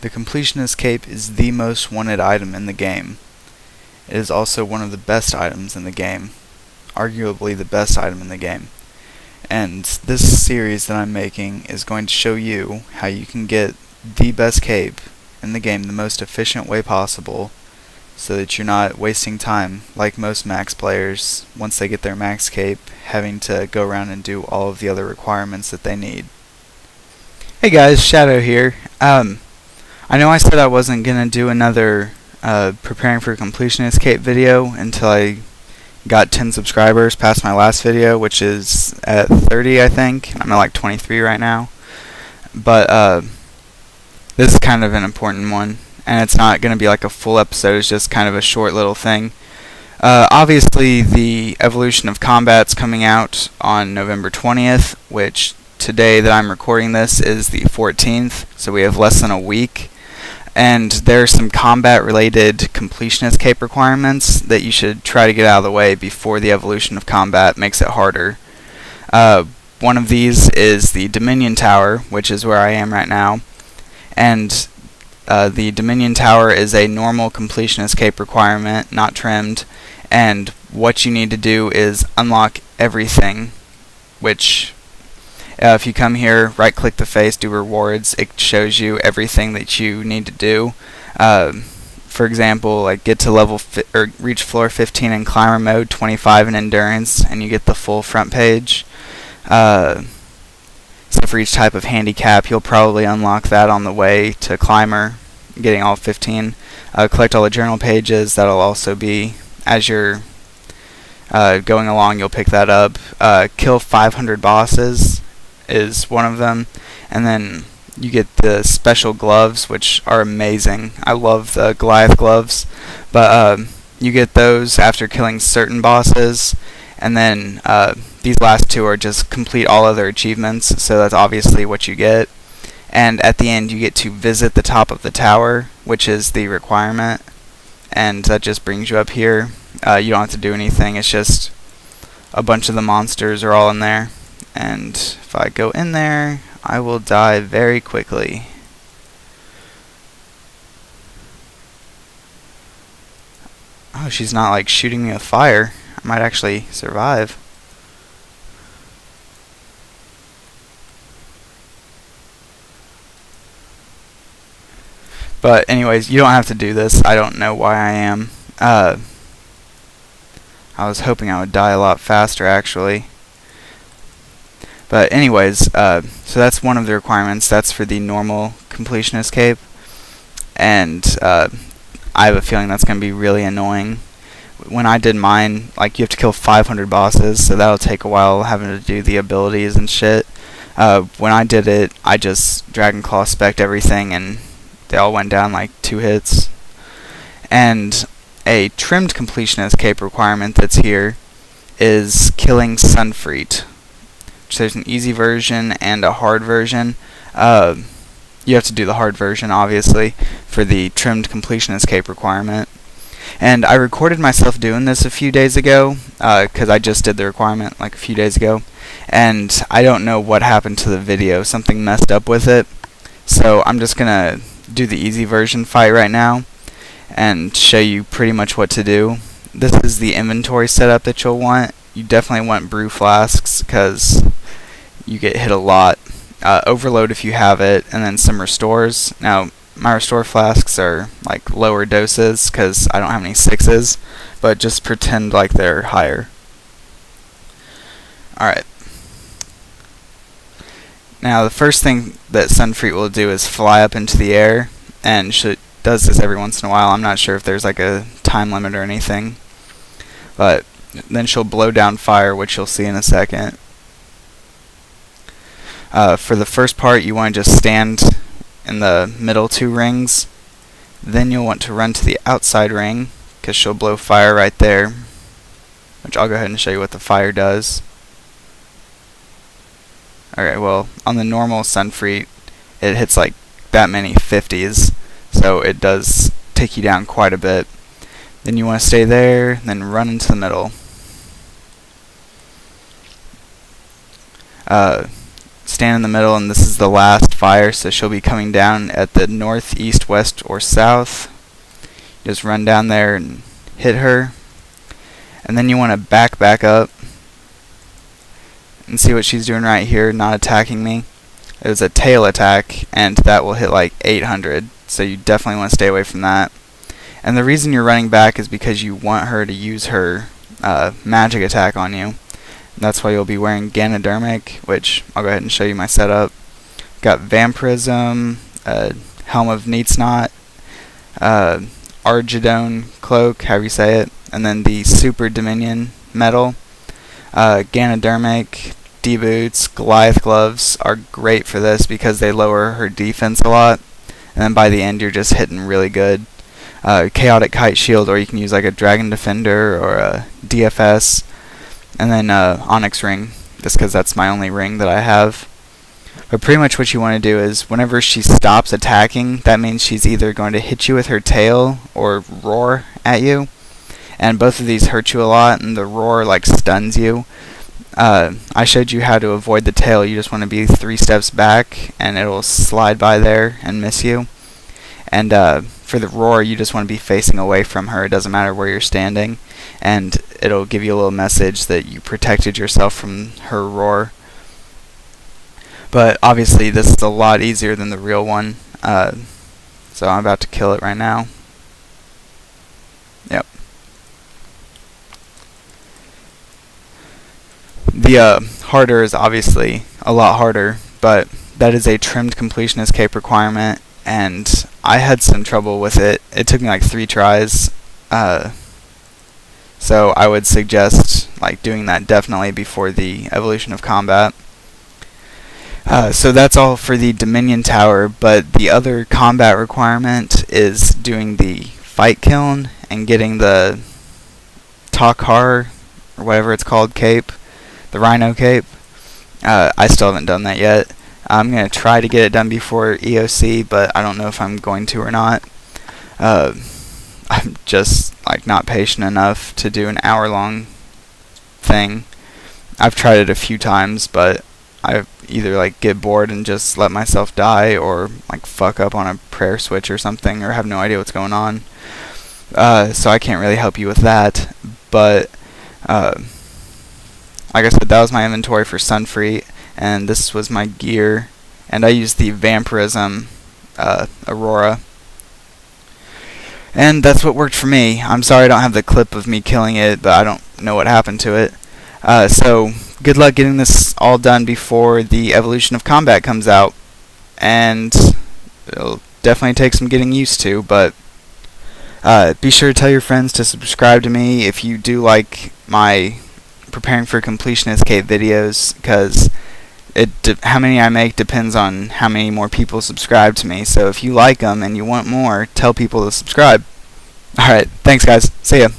The Completionist Cape is the most wanted item in the game. It is also one of the best items in the game, arguably the best item in the game. And this series that I'm making is going to show you how you can get the best cape in the game the most efficient way possible, so that you're not wasting time like most max players once they get their max cape, having to go around and do all of the other requirements that they need. Hey guys, Shadow here. I know I said I wasn't gonna do another preparing for Completionist Cape video until I got 10 subscribers past my last video, which is at 30 I think. I'm at like 23 right now. But this is kind of an important one, and it's not going to be like a full episode, it's just kind of a short little thing. Obviously the Evolution of Combat's coming out on November 20th, which today that I'm recording this is the 14th, so we have less than a week. And there are some combat related Completionist Cape requirements that you should try to get out of the way before the Evolution of Combat makes it harder. One of these is the Dominion Tower, which is where I am right now. And the Dominion Tower is a normal Completionist Cape requirement, not trimmed. And what you need to do is unlock everything, which if you come here, right click the face, do rewards, it shows you everything that you need to do. For example, like get to reach floor 15 in climber mode, 25 in endurance, and you get the full front page. So for each type of handicap, you'll probably unlock that on the way to climber, getting all 15. Collect all the journal pages, that'll also be, as you're going along, you'll pick that up. Kill 500 bosses is one of them, and then you get the special gloves, which are amazing. I love the Goliath gloves, but you get those after killing certain bosses, and then these last two are just complete all other achievements, so that's obviously what you get. And at the end you get to visit the top of the tower, which is the requirement, and that just brings you up here. You don't have to do anything, it's just a bunch of the monsters are all in there. And if I go in there, I will die very quickly. Oh, she's not like shooting me with fire. I might actually survive. But anyways, you don't have to do this. I don't know why I am. I was hoping I would die a lot faster actually. But anyways, so that's one of the requirements. That's for the normal Completionist Cape. And I have a feeling that's going to be really annoying. When I did mine, like, you have to kill 500 bosses, so that'll take a while having to do the abilities and shit. When I did it, I just Dragon Claw spec'd everything, and they all went down like 2 hits. And a trimmed Completionist Cape requirement that's here is killing Sunfreet. There's an easy version and a hard version. You have to do the hard version, obviously, for the trimmed Completionist Cape requirement. And I recorded myself doing this a few days ago, because I just did the requirement like a few days ago, and I don't know what happened to the video. Something messed up with it. So I'm just gonna do the easy version fight right now and show you pretty much what to do. This is the inventory setup that you'll want. You definitely want brew flasks, because you get hit a lot. Overload if you have it, and then some restores. Now, my restore flasks are like lower doses, because I don't have any 6s, but just pretend like they're higher. Alright. Now, the first thing that Sunfreet will do is fly up into the air, and does this every once in a while. I'm not sure if there's like a time limit or anything, but then she'll blow down fire, which you'll see in a second. For the first part, you want to just stand in the middle 2 rings. Then you'll want to run to the outside ring, because she'll blow fire right there, which I'll go ahead and show you what the fire does. Alright, well, on the normal Sunfreet, it hits like that many 50s, so it does take you down quite a bit. Then you want to stay there, then run into the middle. stand in the middle, and this is the last fire, so she'll be coming down at the north, east, west, or south. Just run down there and hit her. And then you want to back up and see what she's doing right here, not attacking me. It was a tail attack, and that will hit like 800, so you definitely want to stay away from that. And the reason you're running back is because you want her to use her magic attack on you. That's why you'll be wearing Ganodermic, which I'll go ahead and show you my setup. Got Vampirism, Helm of Neatsnot, Argidone Cloak, however you say it, and then the Super Dominion Medal. Ganodermic, D-Boots, Goliath Gloves are great for this because they lower her defense a lot, and then by the end you're just hitting really good. Chaotic Kite Shield, or you can use like a Dragon Defender or a DFS, and then Onyx Ring, just because that's my only ring that I have. But pretty much what you want to do is whenever she stops attacking, that means she's either going to hit you with her tail or roar at you, and both of these hurt you a lot, and the roar like stuns you. I showed you how to avoid the tail. You just want to be 3 steps back and it'll slide by there and miss you. And for the roar, you just want to be facing away from her. It doesn't matter where you're standing, and it'll give you a little message that you protected yourself from her roar. But obviously this is a lot easier than the real one, so I'm about to kill it right now. Yep. The harder is obviously a lot harder, but that is a trimmed completionist cape requirement, and I had some trouble with it. It took me like 3 tries, so I would suggest like doing that definitely before the evolution of combat. So that's all for the Dominion Tower, but the other combat requirement is doing the Fight Kiln and getting the Takar, or whatever it's called, cape, the Rhino cape. I still haven't done that yet. I'm going to try to get it done before EOC, but I don't know if I'm going to or not. I'm just like not patient enough to do an hour-long thing. I've tried it a few times, but I either like get bored and just let myself die, or like fuck up on a prayer switch or something, or have no idea what's going on. So I can't really help you with that. But like I said, that was my inventory for Sunfree, and this was my gear, and I used the Vampirism Aurora, and that's what worked for me. I'm sorry I don't have the clip of me killing it, but I don't know what happened to it. So good luck getting this all done before the evolution of combat comes out, and it'll definitely take some getting used to, but be sure to tell your friends to subscribe to me if you do like my preparing for completionist cape videos, because how many I make depends on how many more people subscribe to me. So if you like them and you want more, tell people to subscribe. Alright, thanks guys. See ya.